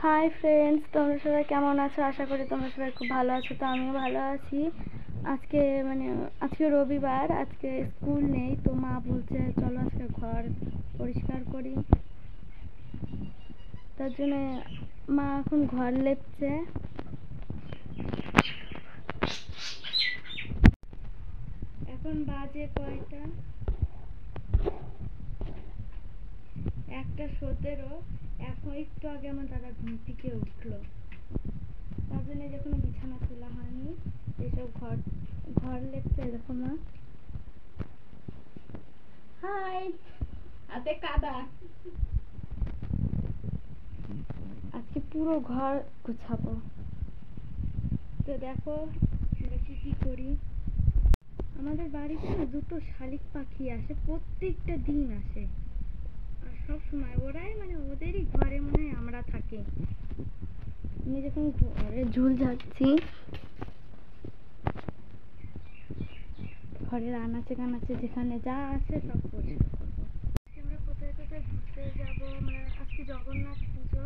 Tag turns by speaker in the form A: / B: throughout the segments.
A: Hi friends, তোমরা সবাই কেমন আছো? আশা করি তোমরা সবাই খুব ভালো আছো। তো আমিও ভালো আছি। আজকে রবিবার, আজকে স্কুল নেই। তো মা বলছে চলো আজকে ঘর পরিষ্কার করি। তার জন্য মা এখন ঘর লেপছে। এখন বাজে কয়টা? 1:17। এখন একটু আগে আমার দাদা ঘুম থেকে উঠলো। তার জন্য যখন বিছানা তোলা হয়নি, এইসব ঘর লেপছে। দেখো মা। হাই।
B: হাতে কাদা।
A: আজকে পুরো ঘর গুছাবো। তো দেখো আমরা কি করি। আমাদের বাড়িতে না 2টো শালিক পাখি আসে, প্রত্যেকটা দিন আসে। আর সব সময় ওরাই ওদেরই ঘরে মনে হয় আমরা থাকি। আমি যখন ঘরে ঝুল ঝাড়ছি, ঘরের আনাচে কানাচে যেখানে যা আছে সব পরিষ্কার করবো। আমরা কোথায় কোথায় ঘুরতে যাবো। আজকে জগন্নাথ পুজো।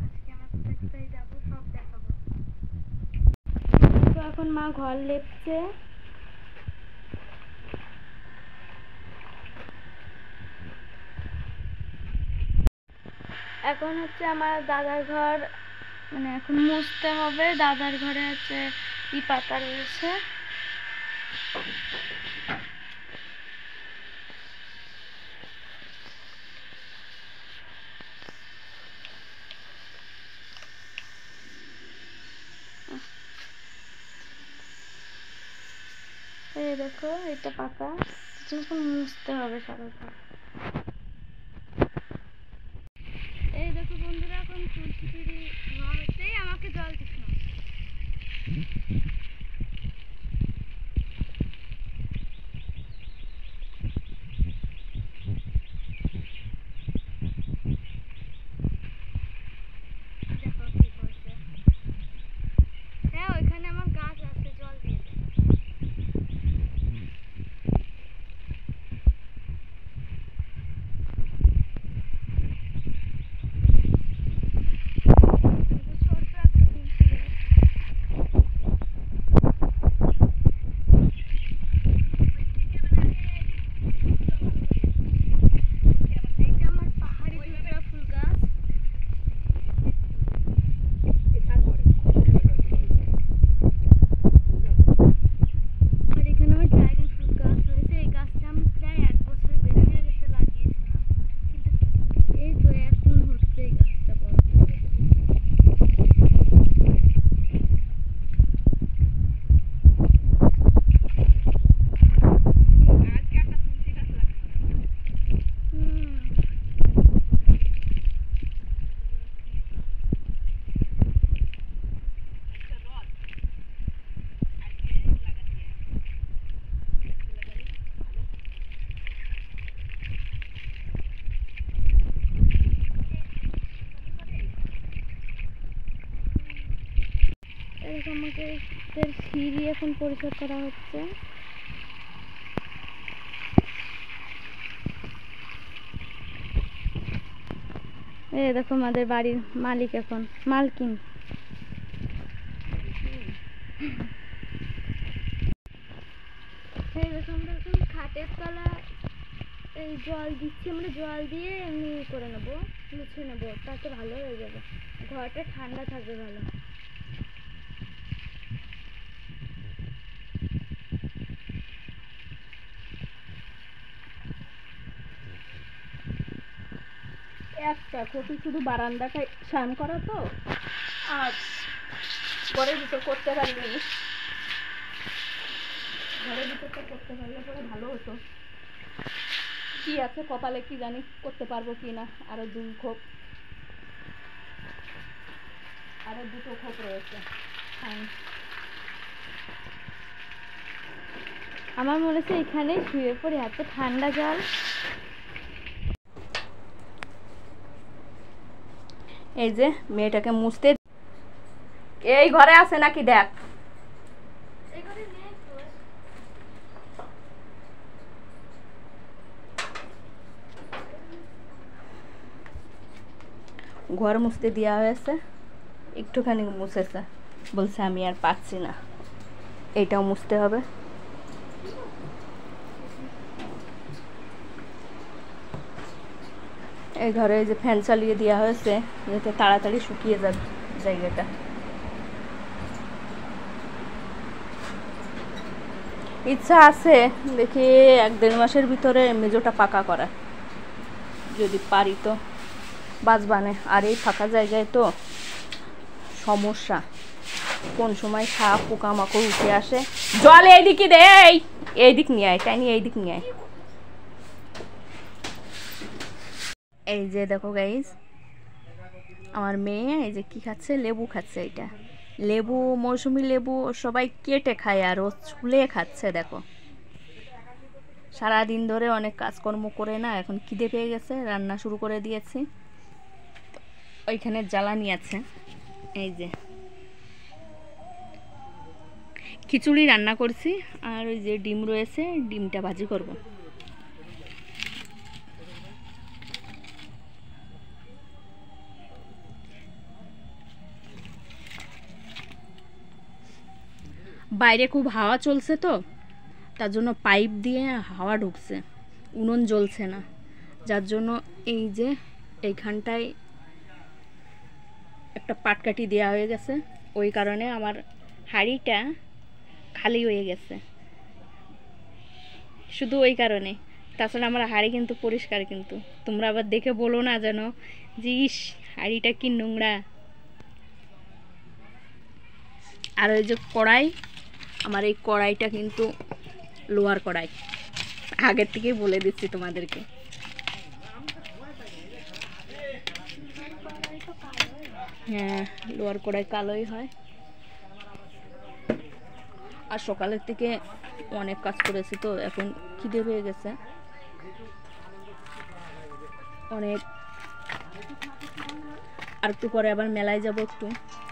A: আজকে আমরা কোথায় কোথায় যাবো সব দেখাবো। তো এখন মা ঘর লেপছে। এখন হচ্ছে আমার দাদার ঘর, এখন মুছতে হবে। দাদার ঘরে হচ্ছে পাতা রয়েছে। এই দেখো, এটা পাতা, যখন মুছতে হবে সারাটা। এই দেখো বন্ধুরা, এখন তুলসী পিড়ি ধোয়া হচ্ছে। আমাকে জল দিস না। দেখো কি করছে। হ্যাঁ, ওইখানে আমার গাছ আছে, জল দিয়ে দে। ছোট্ট একটা তুলসী গাছ। এইটা আমার পাহাড়ি দুর্গা ফুল গাছ। আর এখানে আমার ড্রাগন ফ্রুট গাছ হয়েছে। এই গাছটা আমি প্রায় 1 বছর বেশি হয়ে গেছে লাগিয়েছিলাম, কিন্তু এই তো এখন হচ্ছে এই গাছটা বড়। এরকম আমাদের সিঁড়ি এখন পরিষ্কার করা হচ্ছে। এই দেখো আমাদের বাড়ির মালিক, এখন মালকিন। এই দেখো আমরা এখন খাটের তলা এই জল দিচ্ছি। আমরা জল দিয়ে এমনি করে নেবো, মুছে নেবো, তাতে ভালো হয়ে যাবে। ঘরটা ঠান্ডা থাকবে ভালো।
B: একটা কপি শুধু বারান্দাটায় স্নান করা তো, আর ঘরের ভিতর করতে পারলি, ঘরের ভিতরটা করতে পারলে পরে ভালো হতো। কি আছে কপালে কি জানি, করতে পারবো কি না। আরো 2 খোপ, আরো 2টো খোপ রয়েছে।
A: আমার মনে হচ্ছে এখানেই শুয়ে পড়ি, এত ঠান্ডা জল।
B: এই যে মেয়েটাকে মুছতে, এই ঘরে আছে নাকি দেখ। ঘর মুছতে দেওয়া হয়েছে, একটুখানি মুছেছে, বলছে আমি আর পারছি না, এটাও মুছতে হবে। এই ঘরে যে ফ্যান চালিয়ে দেওয়া হয়েছে যাতে তাড়াতাড়ি শুকিয়ে যাবে জায়গাটা। ইচ্ছা আছে দেখি 1-1.5 মাসের ভিতরে মেজোটা পাকা করা, যদি পারি তো বাঁচবানে। আর এই ফাঁকা জায়গায় তো সমস্যা, কোন সময় সাপ পোকামাকড় উঠে আসে। জল এইদিকে দে, এই দিক নিয়ে আয়, টাইনি এই দিক নিয়ে আয়। এই যে দেখো গাইস, আমার মেয়ে এই যে কি খাচ্ছে, লেবু খাচ্ছে। এটা লেবু, মৌসুমি লেবু সবাই কেটে খায় আর ও ছুলে খাচ্ছে। দেখো সারাদিন ধরে অনেক কাজকর্ম করে না, এখন খিদে পেয়ে গেছে, রান্না শুরু করে দিয়েছি। ওইখানে জ্বালানি আছে, এই যে খিচুড়ি রান্না করছি, আর ওই যে ডিম রয়েছে, ডিমটা ভাজি করব। বাইরে খুব হাওয়া চলছে তো, তার জন্য পাইপ দিয়ে হাওয়া ঢুকছে, উনুন জ্বলছে না, যার জন্য এই যে এইখানটায় একটা পাটকাঠি দেওয়া হয়ে গেছে, ওই কারণে আমার হাঁড়িটা খালি হয়ে গেছে, শুধু ওই কারণে। তাছাড়া আমার হাঁড়ি কিন্তু পরিষ্কার, কিন্তু তোমরা আবার দেখে বলো না যেন যে ইস হাঁড়িটা কি নোংরা। আর ওই যে কড়াই, আমার এই কড়াইটা কিন্তু লোহার কড়াই, আগের থেকেই বলে দিচ্ছি তোমাদেরকে। হ্যাঁ, লোহার কড়াই কালোই হয়। আর সকালের থেকে অনেক কাজ করেছি তো, এখন খিদে পেয়ে গেছে অনেক। আর একটু পরে আবার মেলায় যাব একটু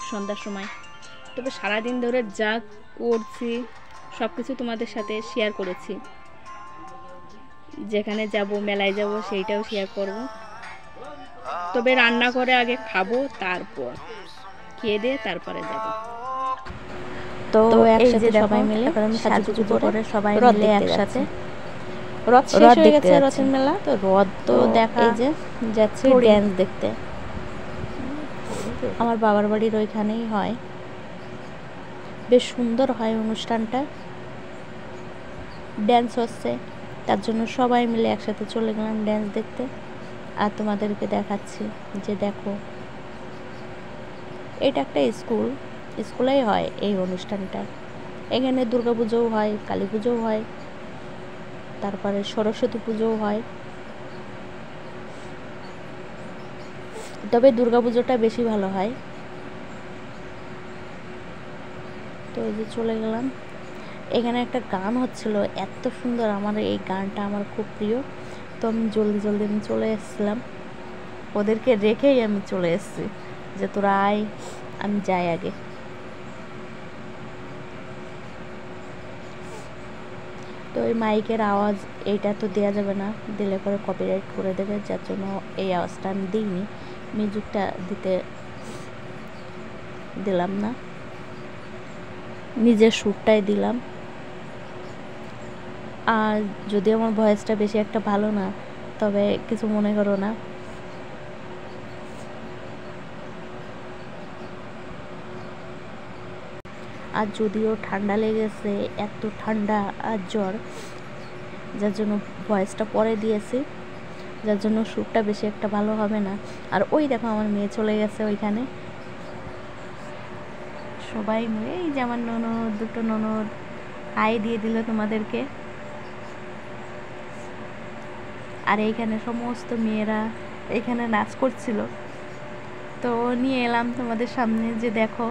B: সন্ধ্যার সময়। তবে সারাদিন ধরে যা করছি সব কিছু তোমাদের সাথে শেয়ার করেছি, যেখানে যাব মেলায় যাব সেইটাও শেয়ার করব। তবে রান্না করে আগে খাবো, তারপর খেয়ে দিয়ে তারপরে যাব।
A: তো একসাথে সবাই মিলে সাজুগুজু করে সবাই মিলে একসাথে রথ শেষ হয়ে গেছে, রথের মেলা। তো রথ তো দেখা এই যে যাচ্ছে ড্যান্স দেখতে। আমার বাবার বাড়ির ওইখানেই হয়, বেশ সুন্দর হয় অনুষ্ঠানটা, ড্যান্স হচ্ছে, তার জন্য সবাই মিলে একসাথে চলে গেলাম ড্যান্স দেখতে। আর তোমাদেরকে দেখাচ্ছি যে দেখো, এটা একটা স্কুল, স্কুলেই হয় এই অনুষ্ঠানটা। এখানে দুর্গা পুজোও হয়, কালী পুজোও হয়, তারপরে সরস্বতী পুজোও হয়। তবে দুর্গা পুজোটা বেশি ভালো হয়। তো এই যে চলে গেলাম, এখানে একটা গান হচ্ছিল, এত সুন্দর, আমার এই গানটা আমার খুব প্রিয়। তো আমি জলদি জলদি আমি চলে এসেছিলাম, ওদেরকে রেখেই আমি চলে এসেছি যে তোরা আয়, আমি যাই আগে। তো এই মাইকের আওয়াজ এইটা তো দেওয়া যাবে না, দিলে পরে কপিরাইট করে দেবে, যার জন্য এই আওয়াজটা আমি দিইনি, মিউজিকটা দিলাম না, নিজের সুরটাই দিলাম। আর যদিও আমার ভয়েসটা বেশি একটা ভালো না, তবে কিছু মনে করো না। আর যদিও ঠান্ডা লেগেছে, এত ঠান্ডা আর জ্বর, যার জন্য ভয়েসটা পরে দিয়েছি, যার জন্য সুরটা বেশি একটা ভালো হবে না। আর ওই দেখো আমার মেয়ে চলে গেছে ওইখানে, সবাই মিলে, এই যে আমার ননদ, দুটো ননদ হাই দিয়ে দিল তোমাদেরকে। আর এইখানে সমস্ত মেয়েরা এইখানে নাচ করছিল, তো নিয়ে এলাম তোমাদের সামনে যে দেখো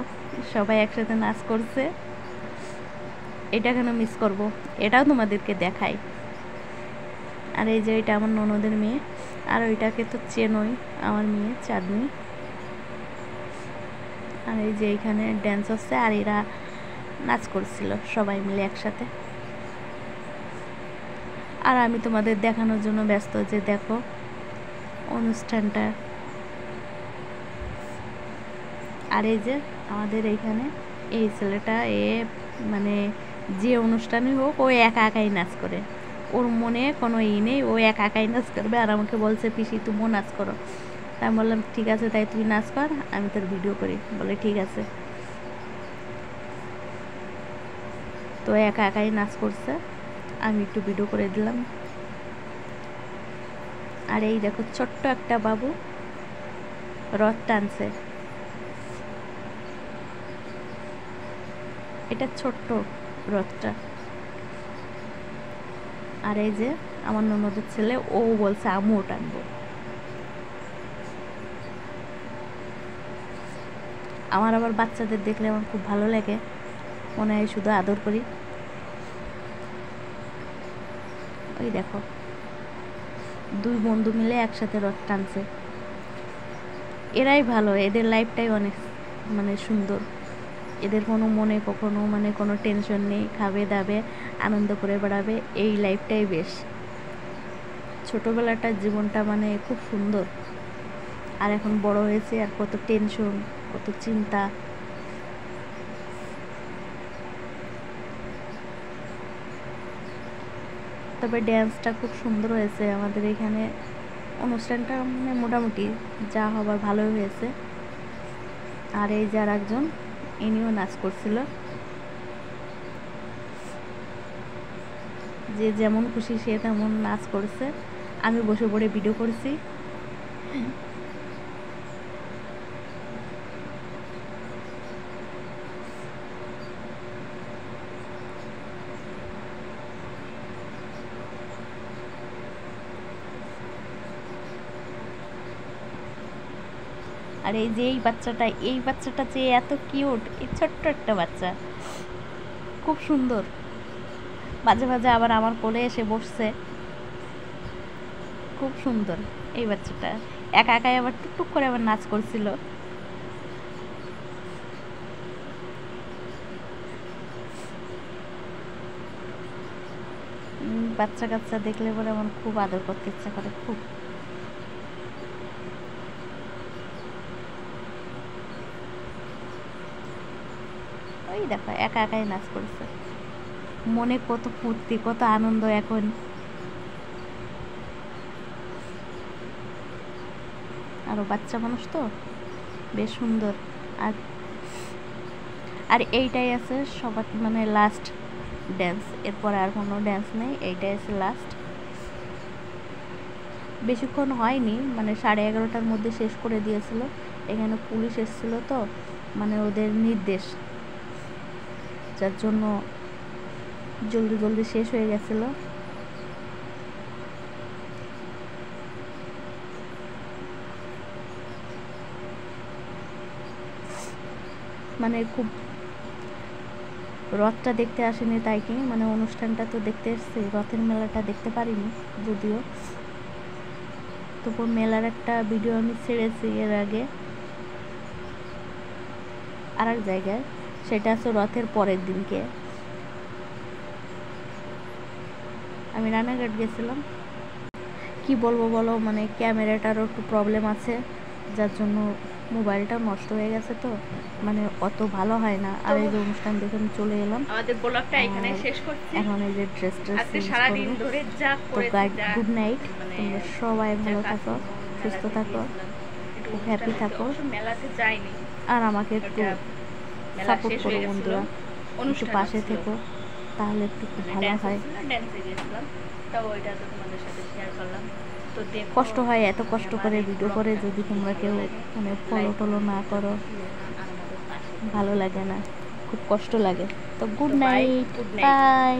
A: সবাই একসাথে নাচ করছে। এটা কেন মিস করব, এটাও তোমাদেরকে দেখাই। আর এই যে এটা আমার ননদের মেয়ে, আর ওইটাকে তো চেনই, আমার মেয়ে চাঁদনি। আর এই যে এইখানে ড্যান্স হচ্ছে, আর এরা নাচ করছিল সবাই মিলে একসাথে। আর আমি তোমাদের দেখানোর জন্য ব্যস্ত যে দেখো অনুষ্ঠানটা
B: আর এই যে আমাদের এইখানে এই ছেলেটা মানে যে অনুষ্ঠানই হোক ও একা একাই নাচ করে, ওর মনে কোনো নেই, ও একা একাই নাচ করবে। আর আমাকে বলছে পিসি তুমিও নাচ করো। তাই আমি বললাম ঠিক আছে, তাই তুই নাচ কর, আমি তোর ভিডিও করি। বলে ঠিক আছে। তো একা একাই নাচ করছে, আমি একটু ভিডিও করে দিলাম। আর এই দেখো ছোট্ট একটা বাবু রথ টানছে। এটা ছোট্ট রথটা। আর এই যে আমার ননদের ছেলে, ও বলছে আমিও টানবো। আমার আবার বাচ্চাদের দেখলে আমার খুব ভালো লাগে, মনে হয় শুধু আদর করি। ওই দেখো দুই বন্ধু মিলে একসাথে রথ টানছে। এরাই ভালো, এদের লাইফটাই অনেক মানে সুন্দর। এদের কোনো মনে কখনো মানে কোনো টেনশন নেই, খাবে দাবে আনন্দ করে বেড়াবে, এই লাইফটাই বেশ। ছোটোবেলাটার জীবনটা মানে খুব সুন্দর। আর এখন বড় হয়েছে, আর কত টেনশন, কত চিন্তা। তবে ড্যান্সটা খুব সুন্দর হয়েছে আমাদের এখানে। অনুষ্ঠানটা মানে মোটামুটি যা হবার ভালোই হয়েছে। আর এই যার একজন ইনিও নাচ করছিল, যে যেমন খুশি সে তেমন নাচ করছে। আমি বসে পড়ে ভিডিও করছি। আর এই যে এই বাচ্চাটা যে এত কিউট, এই ছোট্ট একটা বাচ্চা, খুব সুন্দর। মাঝে মাঝে আবার আমার কোলে এসে বসছে, খুব সুন্দর এই বাচ্চাটা। একা একাই আবার টুকটুক করে আবার নাচ করছিল। বাচ্চা কাচ্চা দেখলে পরে আমার খুব আদর করতে ইচ্ছা করে, খুব। ওই দেখো একা একাই নাচ করছে, মনে কত ফুর্তি, কত আনন্দ এখন। আরো বাচ্চা মানুষ তো বেশ সুন্দর। আর এইটাই আছে সবার মানে লাস্ট ড্যান্স, এরপর আর কোনো ড্যান্স নেই, এইটাই আছে লাস্ট। বেশিক্ষণ হয়নি, মানে 11:30টার মধ্যে শেষ করে দিয়েছিল। এখানে পুলিশ এসেছিল তো, মানে ওদের নির্দেশ, যার জন্য জলদি জলদি শেষ হয়ে গেছিল। মানে খুব রথটা দেখতে আসেনি তাই কি, মানে অনুষ্ঠানটা তো দেখতে এসেছি, রথের মেলাটা দেখতে পারিনি যদিও। তবু মেলার একটা ভিডিও আমি ছেড়েছি এর আগে আর এক জায়গায়, সেটা আছে রথের পরের দিনকে। আমি রানাঘাট গেছিলাম। কি বলবো বলো, মানে ক্যামেরাটারও একটু প্রবলেম আছে, যার জন্য মোবাইলটা নষ্ট হয়ে গেছে, তো মানে অত ভালো হয় না। আর এই যে অনুষ্ঠান দেখে আমি চলে এলাম।
A: আমাদের ব্লগটা এখানে শেষ করছি।
B: এখন এই যে ড্রেসটা
A: আজকে সারা দিন ধরে যা করেছি,
B: গুড নাইট। তোমরা সবাই ভালো থাকো, সুস্থ থাকো, খুব হ্যাপি থাকো।
A: মেলাতে যাইনি,
B: আর আমাকে একটু সাপোর্ট করো বন্ধুরা, একটু পাশে থেকো, তাহলে একটু খুব ভালো হয়।
A: ড্যান্সে গিয়েছিলাম, তো ওইটা তো তোমাদের সাথে শেয়ার করলাম। তো
B: কষ্ট হয় এত কষ্ট করে ভিডিও করে, যদি তোমরা কেউ মানে ফলো টলো না করো, ভালো লাগে না, খুব কষ্ট লাগে। তো গুড নাইট, বাই।